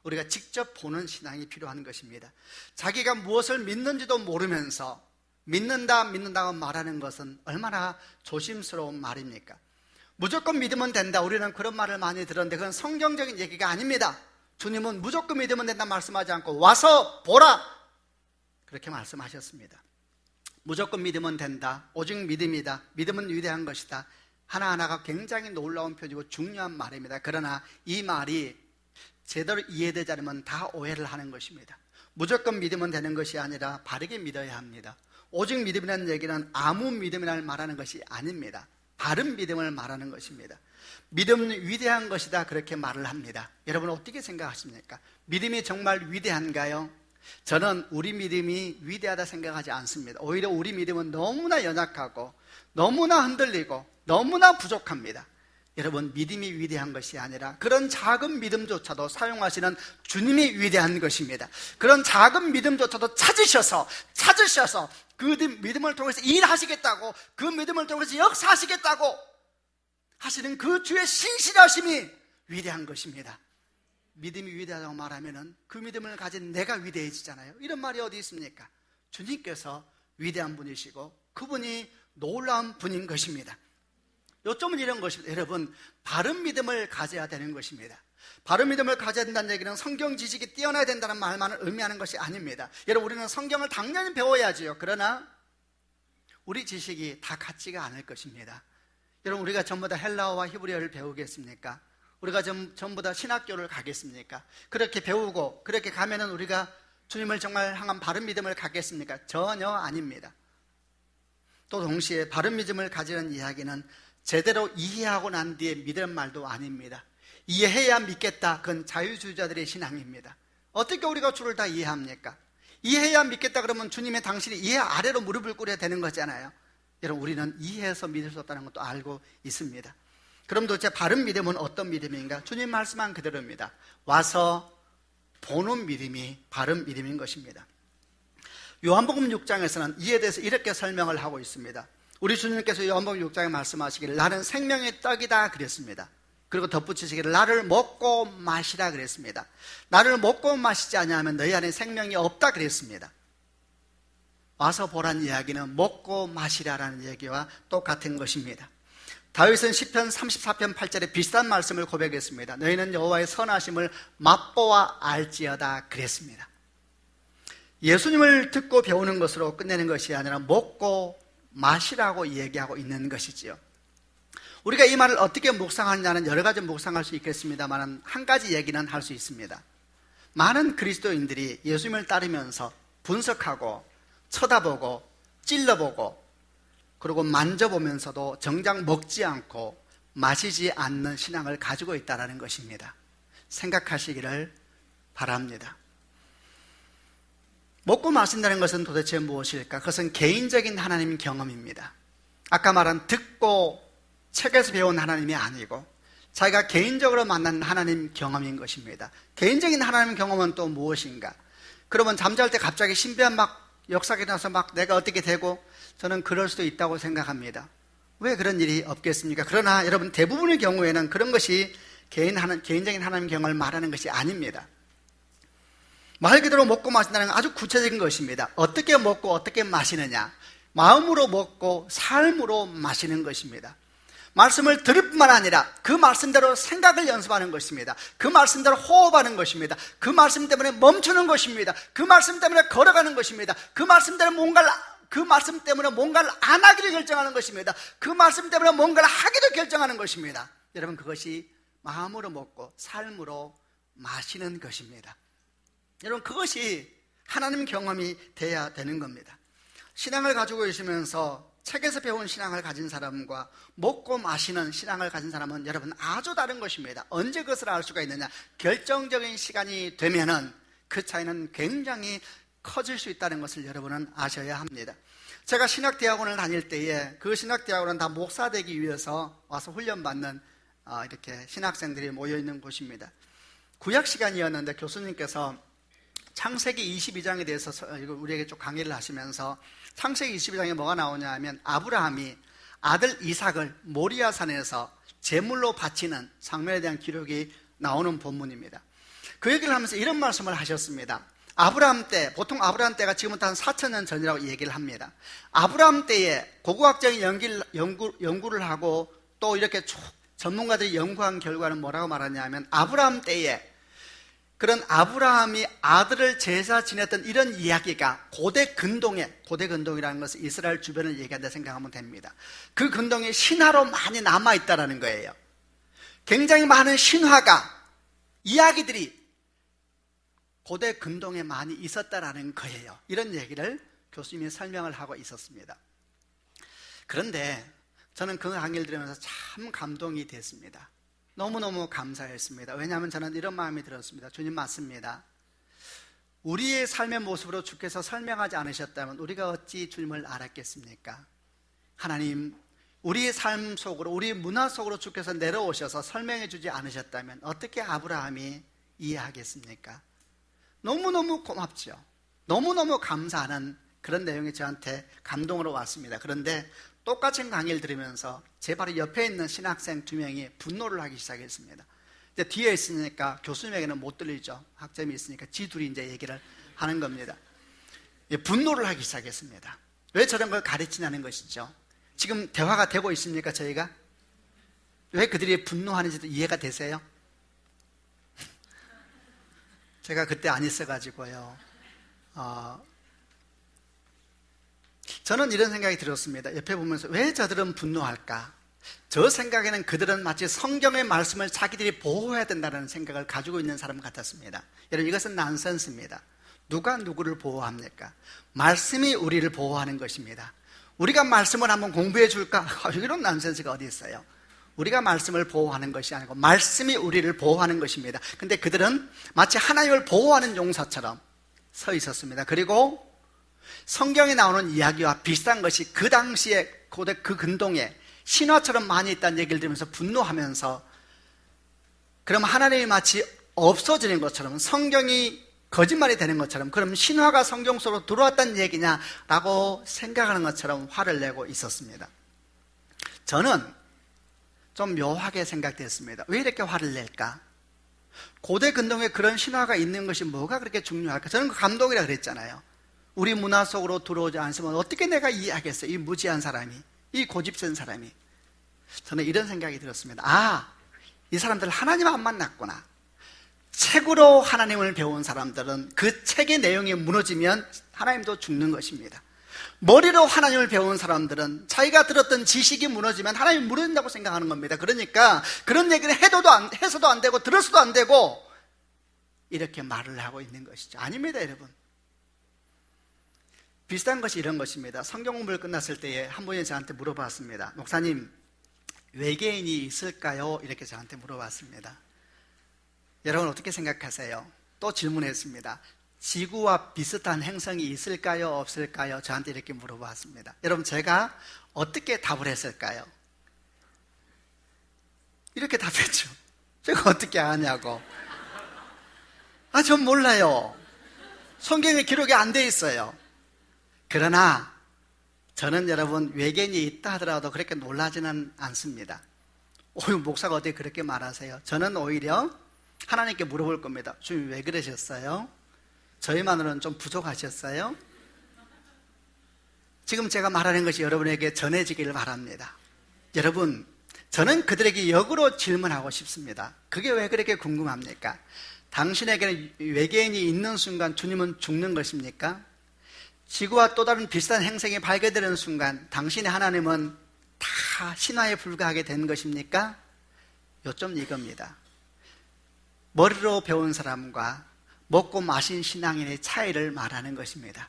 우리가 직접 보는 신앙이 필요한 것입니다. 자기가 무엇을 믿는지도 모르면서 믿는다고 말하는 것은 얼마나 조심스러운 말입니까? 무조건 믿으면 된다, 우리는 그런 말을 많이 들었는데 그건 성경적인 얘기가 아닙니다. 주님은 무조건 믿으면 된다 말씀하지 않고 와서 보라, 그렇게 말씀하셨습니다. 무조건 믿으면 된다, 오직 믿음이다, 믿음은 위대한 것이다, 하나하나가 굉장히 놀라운 표현이고 중요한 말입니다. 그러나 이 말이 제대로 이해되지 않으면 다 오해를 하는 것입니다. 무조건 믿으면 되는 것이 아니라 바르게 믿어야 합니다. 오직 믿음이라는 얘기는 아무 믿음이라는 말하는 것이 아닙니다. 바른 믿음을 말하는 것입니다. 믿음은 위대한 것이다, 그렇게 말을 합니다. 여러분 어떻게 생각하십니까? 믿음이 정말 위대한가요? 저는 우리 믿음이 위대하다 생각하지 않습니다. 오히려 우리 믿음은 너무나 연약하고 너무나 흔들리고 너무나 부족합니다. 여러분, 믿음이 위대한 것이 아니라 그런 작은 믿음조차도 사용하시는 주님이 위대한 것입니다. 그런 작은 믿음조차도 찾으셔서 그 믿음을 통해서 일하시겠다고, 그 믿음을 통해서 역사하시겠다고 하시는 그 주의 신실하심이 위대한 것입니다. 믿음이 위대하다고 말하면 그 믿음을 가진 내가 위대해지잖아요. 이런 말이 어디 있습니까? 주님께서 위대한 분이시고 그분이 놀라운 분인 것입니다. 요점은 이런 것입니다. 여러분, 바른 믿음을 가져야 되는 것입니다. 바른 믿음을 가져야 된다는 얘기는 성경 지식이 뛰어나야 된다는 말만을 의미하는 것이 아닙니다. 여러분, 우리는 성경을 당연히 배워야지요. 그러나 우리 지식이 다 같지가 않을 것입니다. 여러분, 우리가 전부 다 헬라어와 히브리어를 배우겠습니까? 우리가 전부 다 신학교를 가겠습니까? 그렇게 배우고 그렇게 가면은 우리가 주님을 정말 향한 바른 믿음을 갖겠습니까? 전혀 아닙니다. 또 동시에 바른 믿음을 가지는 이야기는 제대로 이해하고 난 뒤에 믿는 말도 아닙니다. 이해해야 믿겠다, 그건 자유주의자들의 신앙입니다. 어떻게 우리가 주를 다 이해합니까? 이해해야 믿겠다 그러면 주님의 당신이 이해 아래로 무릎을 꿇어야 되는 거잖아요. 여러분, 우리는 이해해서 믿을 수 없다는 것도 알고 있습니다. 그럼 도대체 바른 믿음은 어떤 믿음인가? 주님 말씀한 그대로입니다. 와서 보는 믿음이 바른 믿음인 것입니다. 요한복음 6장에서는 이에 대해서 이렇게 설명을 하고 있습니다. 우리 주님께서 요한복음 6장에 말씀하시기를 나는 생명의 떡이다 그랬습니다. 그리고 덧붙이시기를 나를 먹고 마시라 그랬습니다. 나를 먹고 마시지 아니하면 너희 안에 생명이 없다 그랬습니다. 와서 보란 이야기는 먹고 마시라라는 얘기와 똑같은 것입니다. 다윗은 시편 34편 8절에 비슷한 말씀을 고백했습니다. 너희는 여호와의 선하심을 맛보아 알지어다 그랬습니다. 예수님을 듣고 배우는 것으로 끝내는 것이 아니라 먹고 마시라고 얘기하고 있는 것이지요. 우리가 이 말을 어떻게 묵상하느냐는 여러 가지 묵상할 수 있겠습니다만 한 가지 얘기는 할 수 있습니다. 많은 그리스도인들이 예수님을 따르면서 분석하고 쳐다보고 찔러보고 그리고 만져보면서도 정작 먹지 않고 마시지 않는 신앙을 가지고 있다는 것입니다. 생각하시기를 바랍니다. 먹고 마신다는 것은 도대체 무엇일까? 그것은 개인적인 하나님 경험입니다. 아까 말한 듣고 책에서 배운 하나님이 아니고 자기가 개인적으로 만난 하나님 경험인 것입니다. 개인적인 하나님 경험은 또 무엇인가? 그러면 잠잘 때 갑자기 신비한 역사가 나서 내가 어떻게 되고, 저는 그럴 수도 있다고 생각합니다. 왜 그런 일이 없겠습니까? 그러나 여러분, 대부분의 경우에는 그런 것이 개인적인 하나님 경험을 말하는 것이 아닙니다. 말 그대로 먹고 마신다는 건 아주 구체적인 것입니다. 어떻게 먹고 어떻게 마시느냐? 마음으로 먹고 삶으로 마시는 것입니다. 말씀을 들을 뿐만 아니라 그 말씀대로 생각을 연습하는 것입니다. 그 말씀대로 호흡하는 것입니다. 그 말씀 때문에 멈추는 것입니다. 그 말씀 때문에 걸어가는 것입니다. 그 말씀대로 뭔가를 그 말씀 때문에 뭔가를 안 하기를 결정하는 것입니다. 그 말씀 때문에 뭔가를 하기도 결정하는 것입니다. 여러분, 그것이 마음으로 먹고 삶으로 마시는 것입니다. 여러분, 그것이 하나님 경험이 돼야 되는 겁니다. 신앙을 가지고 계시면서 책에서 배운 신앙을 가진 사람과 먹고 마시는 신앙을 가진 사람은 여러분 아주 다른 것입니다. 언제 그것을 알 수가 있느냐? 결정적인 시간이 되면은 그 차이는 굉장히 커질 수 있다는 것을 여러분은 아셔야 합니다. 제가 신학대학원을 다닐 때에 그 신학대학원은 다 목사 되기 위해서 와서 훈련받는 이렇게 신학생들이 모여있는 곳입니다. 구약 시간이었는데 교수님께서 창세기 22장에 대해서 우리에게 좀 강의를 하시면서 창세기 22장에 뭐가 나오냐 하면 아브라함이 아들 이삭을 모리아산에서 제물로 바치는 장면에 대한 기록이 나오는 본문입니다. 그 얘기를 하면서 이런 말씀을 하셨습니다. 아브라함 때, 보통 아브라함 때가 지금부터 한 4,000년 전이라고 얘기를 합니다. 아브라함 때에 고고학적인 연구를 하고 또 이렇게 쭉 전문가들이 연구한 결과는 뭐라고 말하냐면 아브라함 때에 그런 아브라함이 아들을 제사 지냈던 이런 이야기가 고대 근동이라는 것은 이스라엘 주변을 얘기한다 생각하면 됩니다. 그 근동에 신화로 많이 남아있다는 거예요. 굉장히 많은 신화가, 이야기들이 고대 근동에 많이 있었다라는 거예요. 이런 얘기를 교수님이 설명을 하고 있었습니다. 그런데 저는 그 강의를 들으면서 참 감동이 됐습니다. 너무너무 감사했습니다. 왜냐하면 저는 이런 마음이 들었습니다. 주님, 맞습니다. 우리의 삶의 모습으로 주께서 설명하지 않으셨다면 우리가 어찌 주님을 알았겠습니까? 하나님, 우리의 삶 속으로, 우리의 문화 속으로 주께서 내려오셔서 설명해 주지 않으셨다면 어떻게 아브라함이 이해하겠습니까? 너무너무 고맙죠. 너무너무 감사하는 그런 내용이 저한테 감동으로 왔습니다. 그런데 똑같은 강의를 들으면서 제 바로 옆에 있는 신학생 2명이 분노를 하기 시작했습니다. 이제 뒤에 있으니까 교수님에게는 못 들리죠. 학점이 있으니까 지 둘이 이제 얘기를 하는 겁니다. 분노를 하기 시작했습니다. 왜 저런 걸 가르치냐는 것이죠. 지금 대화가 되고 있습니까, 저희가? 왜 그들이 분노하는지도 이해가 되세요? 제가 그때 안 있어가지고요. 저는 이런 생각이 들었습니다. 옆에 보면서 왜 저들은 분노할까? 저 생각에는 그들은 마치 성경의 말씀을 자기들이 보호해야 된다는 생각을 가지고 있는 사람 같았습니다. 여러분, 이것은 난센스입니다. 누가 누구를 보호합니까? 말씀이 우리를 보호하는 것입니다. 우리가 말씀을 한번 공부해 줄까? 이런 난센스가 어디 있어요? 우리가 말씀을 보호하는 것이 아니고 말씀이 우리를 보호하는 것입니다. 근데 그들은 마치 하나님을 보호하는 용사처럼 서 있었습니다. 그리고 성경에 나오는 이야기와 비슷한 것이 그 당시에 고대 그 근동에 신화처럼 많이 있다는 얘기를 들으면서 분노하면서, 그럼 하나님이 마치 없어지는 것처럼, 성경이 거짓말이 되는 것처럼, 그럼 신화가 성경 속으로 들어왔다는 얘기냐라고 생각하는 것처럼 화를 내고 있었습니다. 저는 좀 묘하게 생각됐습니다. 왜 이렇게 화를 낼까? 고대 근동에 그런 신화가 있는 것이 뭐가 그렇게 중요할까? 저는 그 감동이라 그랬잖아요. 우리 문화 속으로 들어오지 않으면 어떻게 내가 이해하겠어요? 이 무지한 사람이, 이 고집센 사람이. 저는 이런 생각이 들었습니다. 이 사람들 하나님 안 만났구나. 책으로 하나님을 배운 사람들은 그 책의 내용이 무너지면 하나님도 죽는 것입니다. 머리로 하나님을 배운 사람들은 자기가 들었던 지식이 무너지면 하나님이 무너진다고 생각하는 겁니다. 그러니까 그런 얘기를 해서도 안 되고 들었어도 안 되고 이렇게 말을 하고 있는 것이죠. 아닙니다, 여러분. 비슷한 것이 이런 것입니다. 성경 공부를 끝났을 때에 한 분이 저한테 물어봤습니다. 목사님, 외계인이 있을까요? 이렇게 저한테 물어봤습니다. 여러분 어떻게 생각하세요? 또 질문했습니다. 지구와 비슷한 행성이 있을까요? 없을까요? 저한테 이렇게 물어봤습니다. 여러분, 제가 어떻게 답을 했을까요? 이렇게 답했죠. 제가 어떻게 아냐고. 전 몰라요. 성경에 기록이 안 돼 있어요. 그러나 저는 여러분, 외계인이 있다 하더라도 그렇게 놀라지는 않습니다. 목사가 어떻게 그렇게 말하세요? 저는 오히려 하나님께 물어볼 겁니다. 주님, 왜 그러셨어요? 저희만으로는 좀 부족하셨어요? 지금 제가 말하는 것이 여러분에게 전해지기를 바랍니다. 여러분, 저는 그들에게 역으로 질문하고 싶습니다. 그게 왜 그렇게 궁금합니까? 당신에게는 외계인이 있는 순간 주님은 죽는 것입니까? 지구와 또 다른 비슷한 행성이 발견되는 순간 당신의 하나님은 다 신화에 불과하게 된 것입니까? 요점 이겁니다. 머리로 배운 사람과 먹고 마신 신앙인의 차이를 말하는 것입니다.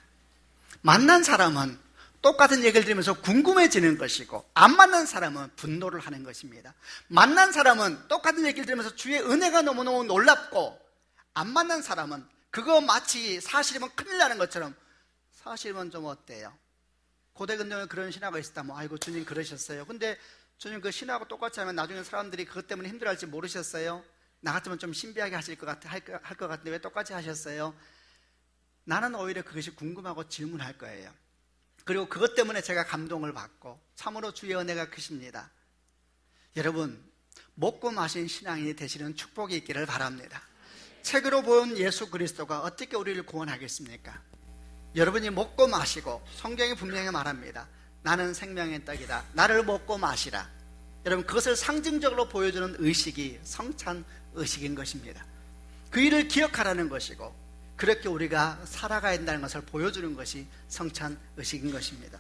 만난 사람은 똑같은 얘기를 들으면서 궁금해지는 것이고, 안 만난 사람은 분노를 하는 것입니다. 만난 사람은 똑같은 얘기를 들으면서 주의 은혜가 너무너무 놀랍고, 안 만난 사람은 그거 마치 사실이면 큰일 나는 것처럼, 사실은 좀 어때요? 고대 근동에 그런 신화가 있었다면, 아이고 주님 그러셨어요. 근데 주님 그 신화하고 똑같이 하면 나중에 사람들이 그것 때문에 힘들어할지 모르셨어요? 나 같으면 좀 신비하게 하실 것 같아, 할 것 같은데 왜 똑같이 하셨어요? 나는 오히려 그것이 궁금하고 질문할 거예요. 그리고 그것 때문에 제가 감동을 받고 참으로 주의 은혜가 크십니다. 여러분, 먹고 마신 신앙인이 되시는 축복이 있기를 바랍니다. 책으로 본 예수 그리스도가 어떻게 우리를 구원하겠습니까? 여러분이 먹고 마시고, 성경이 분명히 말합니다. 나는 생명의 떡이다. 나를 먹고 마시라. 여러분, 그것을 상징적으로 보여주는 의식이 성찬 의식인 것입니다. 그 일을 기억하라는 것이고, 그렇게 우리가 살아가야 된다는 것을 보여주는 것이 성찬 의식인 것입니다.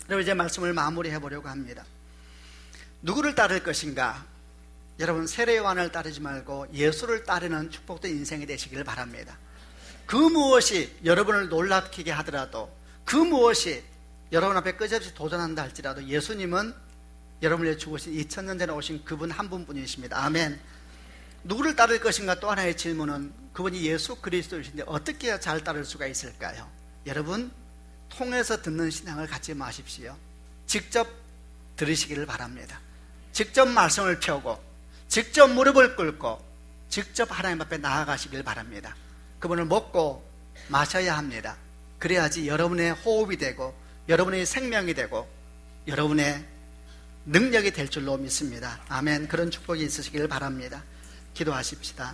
그리고 이제 말씀을 마무리해 보려고 합니다. 누구를 따를 것인가? 여러분, 세례 요한을 따르지 말고 예수를 따르는 축복된 인생이 되시길 바랍니다. 그 무엇이 여러분을 놀랍게 하더라도, 그 무엇이 여러분 앞에 끝없이 도전한다 할지라도, 예수님은 여러분을 죽으신 2000년 전에 오신 그분 한 분뿐이십니다. 아멘. 누구를 따를 것인가? 또 하나의 질문은, 그분이 예수 그리스도이신데 어떻게 해야 잘 따를 수가 있을까요? 여러분, 통해서 듣는 신앙을 갖지 마십시오. 직접 들으시기를 바랍니다. 직접 말씀을 펴고, 직접 무릎을 꿇고, 직접 하나님 앞에 나아가시길 바랍니다. 그분을 먹고 마셔야 합니다. 그래야지 여러분의 호흡이 되고, 여러분의 생명이 되고, 여러분의 능력이 될 줄로 믿습니다. 아멘. 그런 축복이 있으시길 바랍니다. 기도하십시다.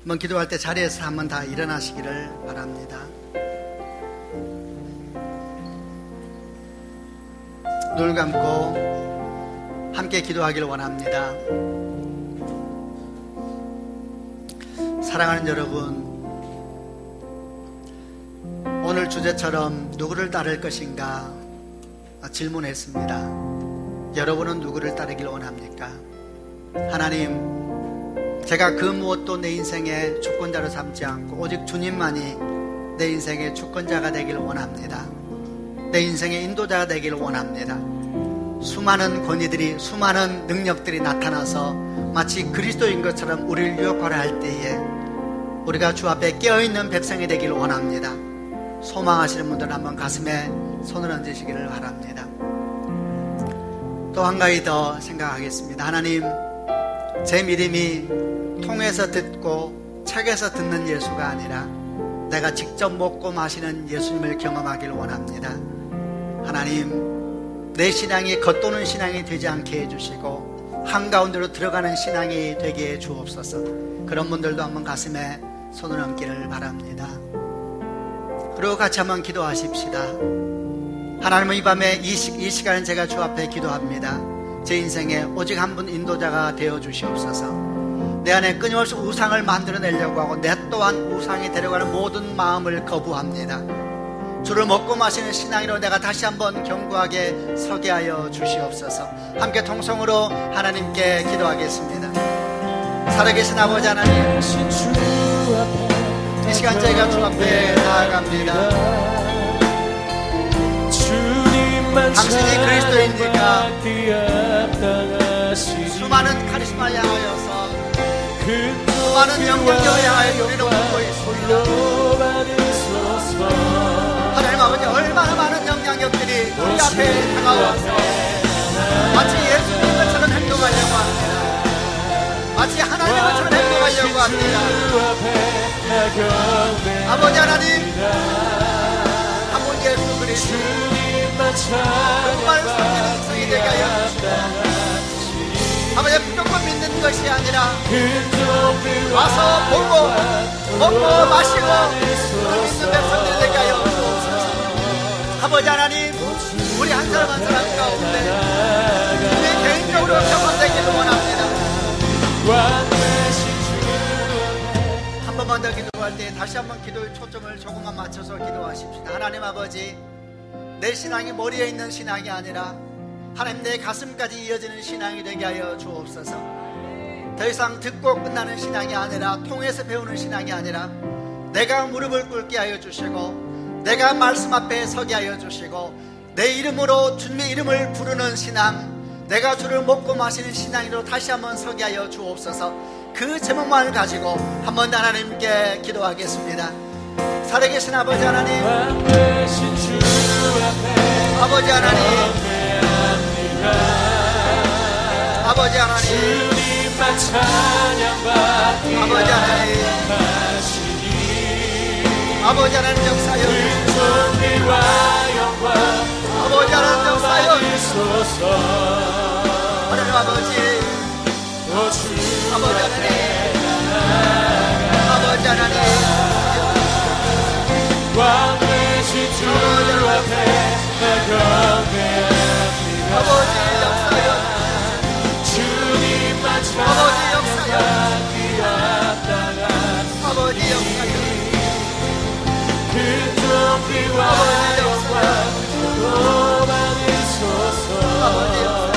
한번 기도할 때 자리에서 한번 다 일어나시기를 바랍니다. 눈을 감고 함께 기도하기를 원합니다. 사랑하는 여러분, 오늘 주제처럼 누구를 따를 것인가 질문했습니다. 여러분은 누구를 따르길 원합니까? 하나님, 제가 그 무엇도 내 인생의 주권자로 삼지 않고 오직 주님만이 내 인생의 주권자가 되기를 원합니다. 내 인생의 인도자가 되기를 원합니다. 수많은 권위들이, 수많은 능력들이 나타나서 마치 그리스도인 것처럼 우리를 유혹하려 할 때에 우리가 주 앞에 깨어있는 백성이 되기를 원합니다. 소망하시는 분들은 한번 가슴에 손을 얹으시기를 바랍니다. 또 한 가지 더 생각하겠습니다. 하나님, 제 믿음이 통해서 듣고 책에서 듣는 예수가 아니라 내가 직접 먹고 마시는 예수님을 경험하기를 원합니다. 하나님, 내 신앙이 겉도는 신앙이 되지 않게 해주시고 한가운데로 들어가는 신앙이 되게 해 주옵소서. 그런 분들도 한번 가슴에 손을 얹기를 바랍니다. 그리고 같이 한번 기도하십시다. 하나님은 이 밤에 이 시간에 제가 주 앞에 기도합니다. 제 인생에 오직 한 분 인도자가 되어 주시옵소서. 내 안에 끊임없이 우상을 만들어내려고 하고 내 또한 우상이 데려가는 모든 마음을 거부합니다. 주를 먹고 마시는 신앙으로 내가 다시 한번 견고하게 서게 하여 주시옵소서. 함께 통성으로 하나님께 기도하겠습니다. 살아계신 아버지 하나님, 이 시간 저희가 주 앞에 나아갑니다. 당신이 그리스도입니까? 수많은 카리스마 향하여서, 수많은 영향력을 향하여 우리를 묻고 있습니다. 하나님 아버지, 얼마나 많은 영향력들이 우리 앞에 다가와서 마치 예수님 것처럼 행동하려고 합니다. 마치 하나님 것처럼 행동하려고 합니다. 아버지 하나님, 한 분 예수 그리스도 정말 성령 인생이 되게 하여 주시고, 아버지, 무조건 믿는 것이 아니라 와서 보고 먹고 마시고 믿는 백성들이 되게 하여 주옵소서. 아버지 하나님, 우리 한 사람 한 사람 가운데 우리 개인적으로 경험되기를 원합니다. 다시 한번 기도의 초점을 조금만 맞춰서 기도하십시다. 하나님 아버지, 내 신앙이 머리에 있는 신앙이 아니라 하나님 내 가슴까지 이어지는 신앙이 되게 하여 주옵소서. 더 이상 듣고 끝나는 신앙이 아니라 통해서 배우는 신앙이 아니라 내가 무릎을 꿇게 하여 주시고 내가 말씀 앞에 서게 하여 주시고 내 이름으로 주님의 이름을 부르는 신앙, 내가 주를 먹고 마시는 신앙으로 다시 한번 서게 하여 주옵소서. 그 제목만을 가지고 한번 하나님께 기도하겠습니다. 살아계신 아버지 하나님, 아버지 하나님, 아버지 하나님, 주님만 찬양받기 아버지 하나님, 아버지 하나님 역사여 존귀와 영광 아버지 하나님 역사여 하나님 아버지, 아버지 하나님, 아버지 하나님, 왕 되신 주 앞에 경배합니다. 아버지 역사여 주님만 아버지 역사여 아버지 역사여 그 존귀와 영광 받으소서. 아버지 역사여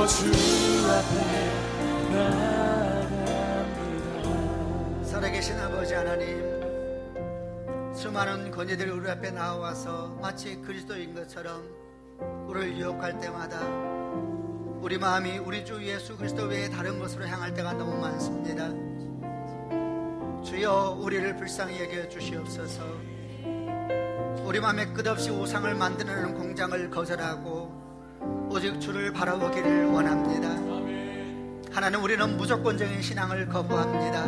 주 앞에 나아갑니다. 살아계신 아버지 하나님, 수많은 권위들이 우리 앞에 나와서 마치 그리스도인 것처럼 우리를 유혹할 때마다 우리 마음이 우리 주 예수 그리스도 외에 다른 것으로 향할 때가 너무 많습니다. 주여 우리를 불쌍히 여겨 주시옵소서. 우리 마음에 끝없이 우상을 만드는 공장을 거절하고 오직 주를 바라보기를 원합니다. 하나님, 우리는 무조건적인 신앙을 거부합니다.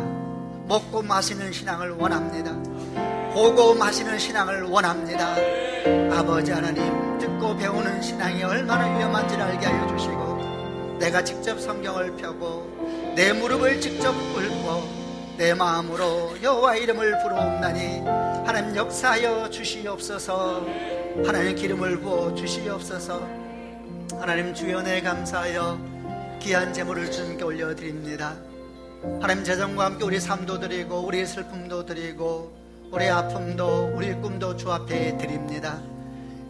먹고 마시는 신앙을 원합니다. 보고 마시는 신앙을 원합니다. 아버지 하나님, 듣고 배우는 신앙이 얼마나 위험한지를 알게 하여 주시고 내가 직접 성경을 펴고 내 무릎을 직접 꿇고 내 마음으로 여호와 이름을 부르옵나니 하나님 역사하여 주시옵소서. 하나님 기름을 부어 주시옵소서. 하나님 주의 은혜에 감사하여 귀한 제물을 주님께 올려드립니다. 하나님 재정과 함께 우리 삶도 드리고 우리 슬픔도 드리고 우리 아픔도 우리 꿈도 주 앞에 드립니다.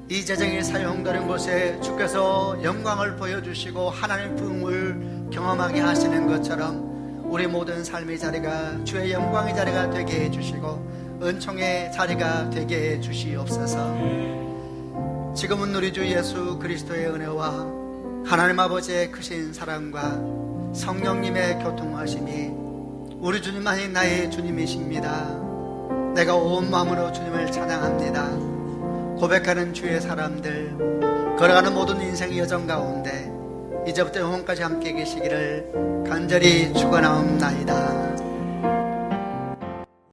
이 재정이 사용되는 곳에 주께서 영광을 보여주시고 하나님의 부흥을 경험하게 하시는 것처럼 우리 모든 삶의 자리가 주의 영광의 자리가 되게 해주시고 은총의 자리가 되게 해주시옵소서. 지금은 우리 주 예수 그리스도의 은혜와 하나님 아버지의 크신 사랑과 성령님의 교통하심이 우리 주님만이 나의 주님이십니다. 내가 온 마음으로 주님을 찬양합니다. 고백하는 주의 사람들, 걸어가는 모든 인생의 여정 가운데 이제부터 영원까지 함께 계시기를 간절히 축원하옵나이다.